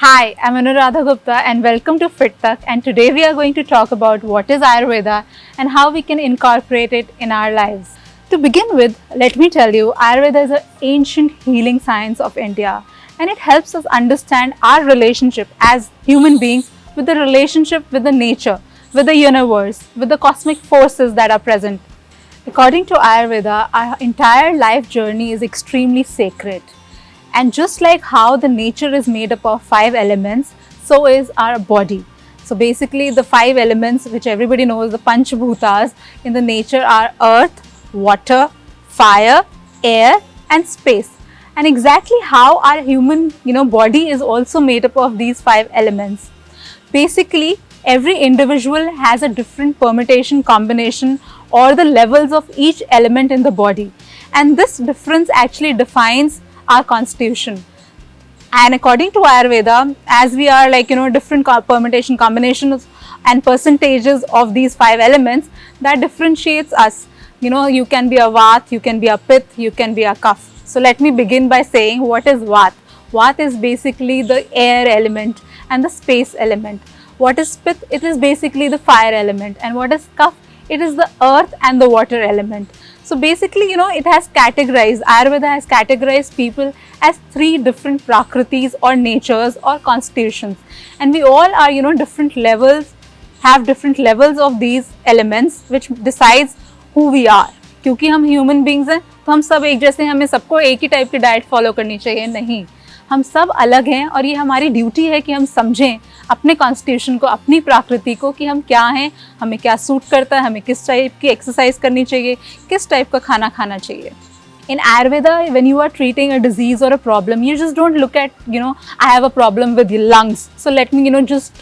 Hi, I'm Anuradha Gupta and welcome to FitTech, and today we are going to talk about what is Ayurveda and how we can incorporate it in our lives. To begin with, let me tell you, Ayurveda is an ancient healing science of India, and it helps us understand our relationship as human beings with the relationship with the nature, with the universe, with the cosmic forces that are present. According to Ayurveda, our entire life journey is extremely sacred. And just like how the nature is made up of 5 elements, so is our body. So basically the 5 elements which everybody knows, the Panchabhutas in the nature are earth, water, fire, air and space. And exactly how our human body is also made up of these 5 elements. Basically every individual has a different permutation combination or the levels of each element in the body. And this difference actually defines our constitution. And according to Ayurveda, as we are different permutation combinations and percentages of these 5 elements, that differentiates us. You can be a Vat, you can be a Pith, you can be a Kapha. So let me begin by saying what is Vat. Vat is basically the air element and the space element. What is Pith? It is basically the fire element. And what is Kapha? It is the earth and the water element. So basically, it has categorized, Ayurveda has categorized people as 3 different prakritis or natures or constitutions. And we all are, different levels, have different levels of these elements which decides who we are. क्योंकि हम human beings हैं, तो हम सब एक जैसे, हमें सबको एक ही टाइप की डाइट फॉलो करनी चाहिए, नहीं. हम सब अलग हैं और ये हमारी ड्यूटी है कि हम समझें अपने कॉन्स्टिट्यूशन को, अपनी प्रकृति को, कि हम क्या हैं, हमें क्या सूट करता है, हमें किस टाइप की एक्सरसाइज करनी चाहिए, किस टाइप का खाना खाना चाहिए. In Ayurveda, when you are treating a disease or a problem, you just don't look at, I have a problem with the lungs, so let me, just,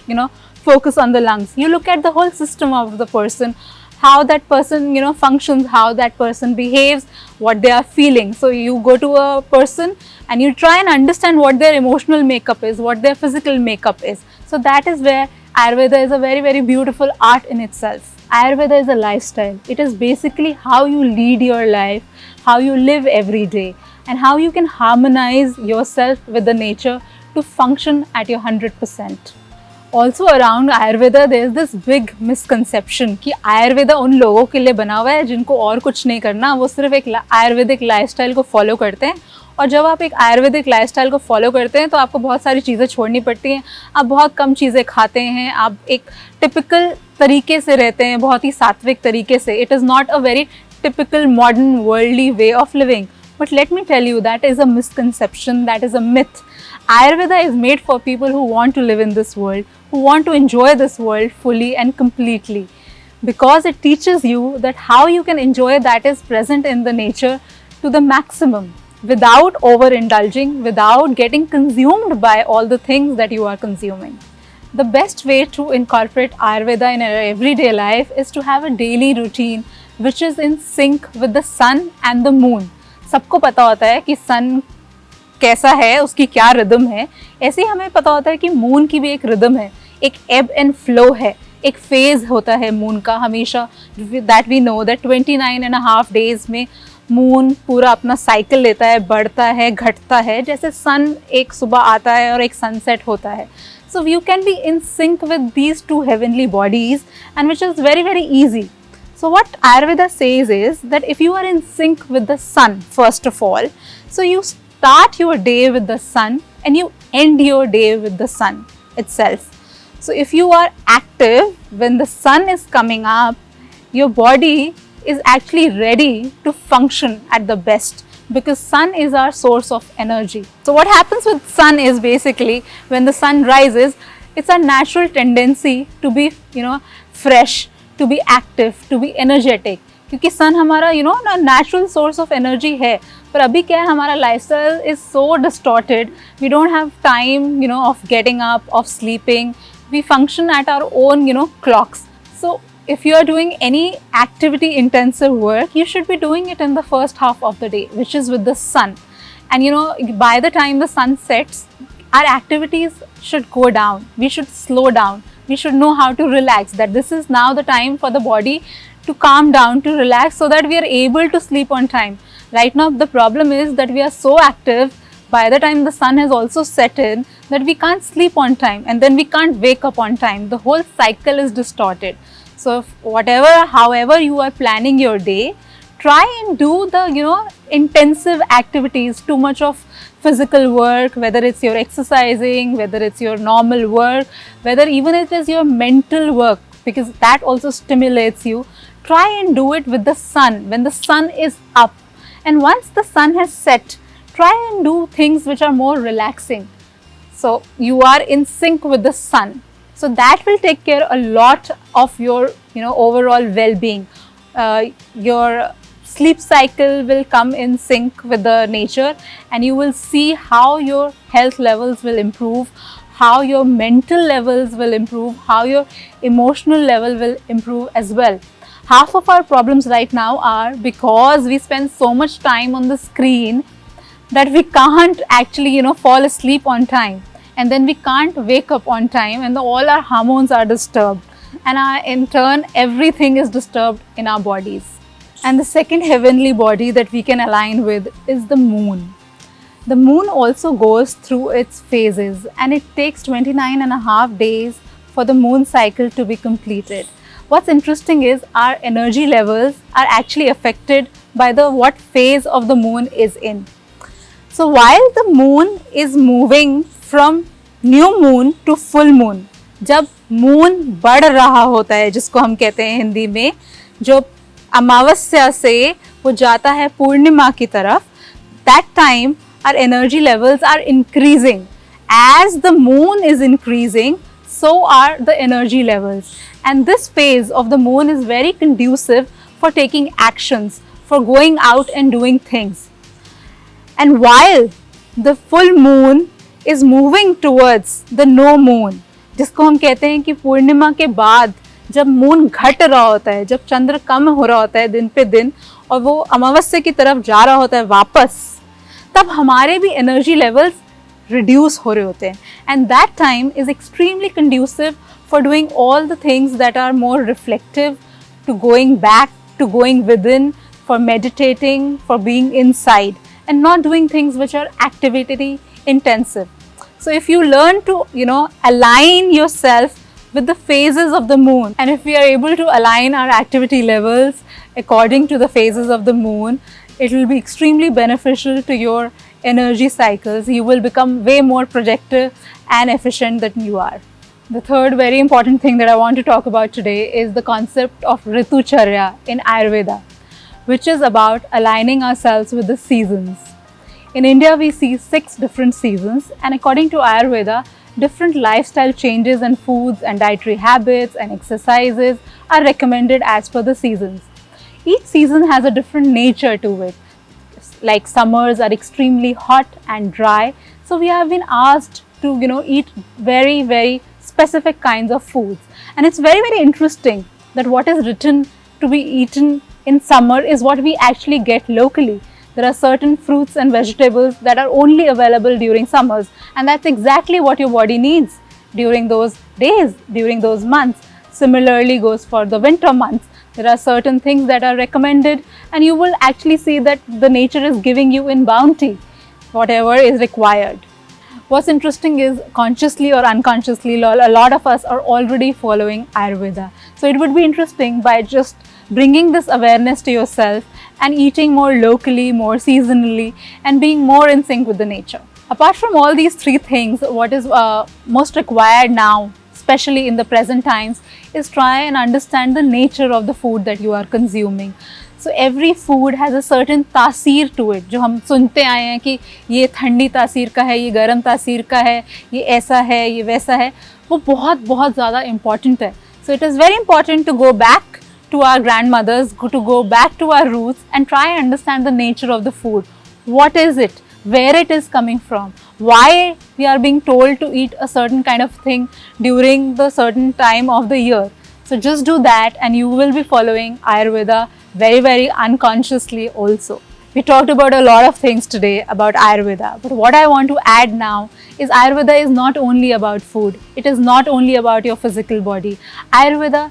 focus on the lungs. You look at the whole system of the person, how that person functions, how that person behaves, what they are feeling. So you go to a person and you try and understand what their emotional makeup is, what their physical makeup is. So that is where Ayurveda is a very, very beautiful art in itself. Ayurveda is a lifestyle. It is basically how you lead your life, how you live every day, and how you can harmonize yourself with the nature to function at your 100%. Also around Ayurveda there is this big misconception कि Ayurveda उन लोगों के लिए बना हुआ है जिनको और कुछ नहीं करना, वो सिर्फ एक आयुर्वेदिक लाइफस्टाइल को फॉलो करते हैं. और जब आप एक आयुर्वेदिक लाइफस्टाइल को फॉलो करते हैं तो आपको बहुत सारी चीज़ें छोड़नी पड़ती हैं, आप बहुत कम चीज़ें खाते हैं, आप एक टिपिकल तरीके से रहते हैं, बहुत ही सात्विक तरीके से. It is not a very typical modern worldly way of living. But let me tell you, that is a misconception, that is a myth. Ayurveda is made for people who want to live in this world, who want to enjoy this world fully and completely, because it teaches you that how you can enjoy that is present in the nature to the maximum without overindulging, without getting consumed by all the things that you are consuming. The best way to incorporate Ayurveda in our everyday life is to have a daily routine which is in sync with the sun and the moon. सबको पता होता है कि sun कैसा है, उसकी क्या rhythm है. ऐसे ही हमें पता होता है कि मून की भी एक रिदम है, एक ebb and flow है, एक फेज होता है मून का हमेशा. That we know that 29.5 days में मून पूरा अपना साइकिल लेता है, बढ़ता है, घटता है, जैसे सन एक सुबह आता है और एक सनसेट होता है. So you can be in sync with these 2 heavenly bodies, and which is very, very easy. So what Ayurveda says is that if you are in sync with the sun, first of all, so you start your day with the sun and you end your day with the sun itself. So if you are active when the sun is coming up, your body is actually ready to function at the best, because sun is our source of energy. So what happens with sun is basically when the sun rises, it's a natural tendency to be fresh, to be active, to be energetic, क्योंकि sun हमारा natural source of energy है. पर अभी क्या है, हमारा lifestyle is so distorted, we don't have time of getting up, of sleeping, we function at our own clocks. So if you are doing any activity intensive work, you should be doing it in the first half of the day, which is with the sun. And by the time the sun sets, our activities should go down, we should slow down, we should know how to relax, that this is now the time for the body to calm down, to relax, so that we are able to sleep on time. Right now the problem is that we are so active, by the time the sun has also set in, that we can't sleep on time and then we can't wake up on time. The whole cycle is distorted. So however you are planning your day, try and do the intensive activities, too much of physical work, whether it's your exercising, whether it's your normal work, whether even it is your mental work, because that also stimulates you. Try and do it with the sun, when the sun is up. And once the sun has set, try and do things which are more relaxing. So you are in sync with the sun. So that will take care a lot of your overall well-being. Your sleep cycle will come in sync with the nature, and you will see how your health levels will improve, how your mental levels will improve, how your emotional level will improve as well. Half of our problems right now are because we spend so much time on the screen that we can't actually fall asleep on time, and then we can't wake up on time, and all our hormones are disturbed, and in turn everything is disturbed in our bodies. And the second heavenly body that we can align with is the moon. The moon also goes through its phases, and it takes 29 and a half days for the moon cycle to be completed. What's interesting is our energy levels are actually affected by what phase of the moon is in. So while the moon is moving from new moon to full moon, जब moon बढ़ रहा होता है, जिसको हम कहते हैं हिंदी में, जो अमावस्या से वो जाता है पूर्णिमा की तरफ, that time our energy levels are increasing. As the moon is increasing, so are the energy levels. And this phase of the moon is very conducive for taking actions, for going out and doing things. And while the full moon is moving towards the no moon, जिसको हम कहते हैं कि पूर्णिमा के बाद जब moon घट रहा होता है, जब चंद्र कम हो रहा होता है दिन पे दिन और वो अमावस्या की तरफ जा रहा होता है वापस, तब हमारे भी एनर्जी लेवल्स रिड्यूस हो रहे होते हैं. And that time is extremely conducive for doing all the things that are more reflective, to going back, to going within, for meditating, for being inside and not doing things which are activity intensive. So if you learn to align yourself with the phases of the moon, and if we are able to align our activity levels according to the phases of the moon, it will be extremely beneficial to your energy cycles. You will become way more productive and efficient than you are. The third very important thing that I want to talk about today is the concept of Ritucharya in Ayurveda, which is about aligning ourselves with the seasons. In India, we see 6 different seasons, and according to Ayurveda, different lifestyle changes and foods and dietary habits and exercises are recommended as per the seasons. Each season has a different nature to it. Like summers are extremely hot and dry, so we have been asked to eat very, very specific kinds of foods. And it's very, very interesting that what is written to be eaten in summer is what we actually get locally. There are certain fruits and vegetables that are only available during summers, and that's exactly what your body needs during those days, during those months. Similarly goes for the winter months. There are certain things that are recommended, and you will actually see that the nature is giving you in bounty whatever is required. What's interesting is, consciously or unconsciously, a lot of us are already following Ayurveda. So it would be interesting by just bringing this awareness to yourself and eating more locally, more seasonally, and being more in sync with the nature. Apart from all these 3 things, what is most required now, especially in the present times, is try and understand the nature of the food that you are consuming. So every food has a certain तासीर to it. जो हम सुनते आए हैं कि ये ठंडी तासीर का है, ये गर्म तासीर का है, ये ऐसा है, ये वैसा है, वो बहुत बहुत ज़्यादा important है. So it is very important to go back to our grandmothers, to go back to our roots and try and understand the nature of the food. What is it? Where it is coming from? Why we are being told to eat a certain kind of thing during the certain time of the year? So just do that and you will be following Ayurveda very, very unconsciously also. We talked about a lot of things today about Ayurveda, but what I want to add now is Ayurveda is not only about food. It is not only about your physical body. Ayurveda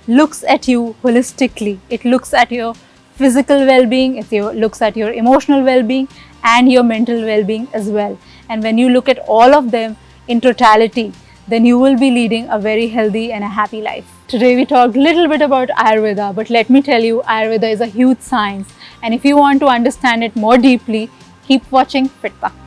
looks at you holistically. It looks at your physical well-being, it looks at your emotional well-being and your mental well-being as well. And when you look at all of them in totality, then you will be leading a very healthy and a happy life. Today we talked a little bit about Ayurveda, but let me tell you, Ayurveda is a huge science, and if you want to understand it more deeply, keep watching Fit Talk.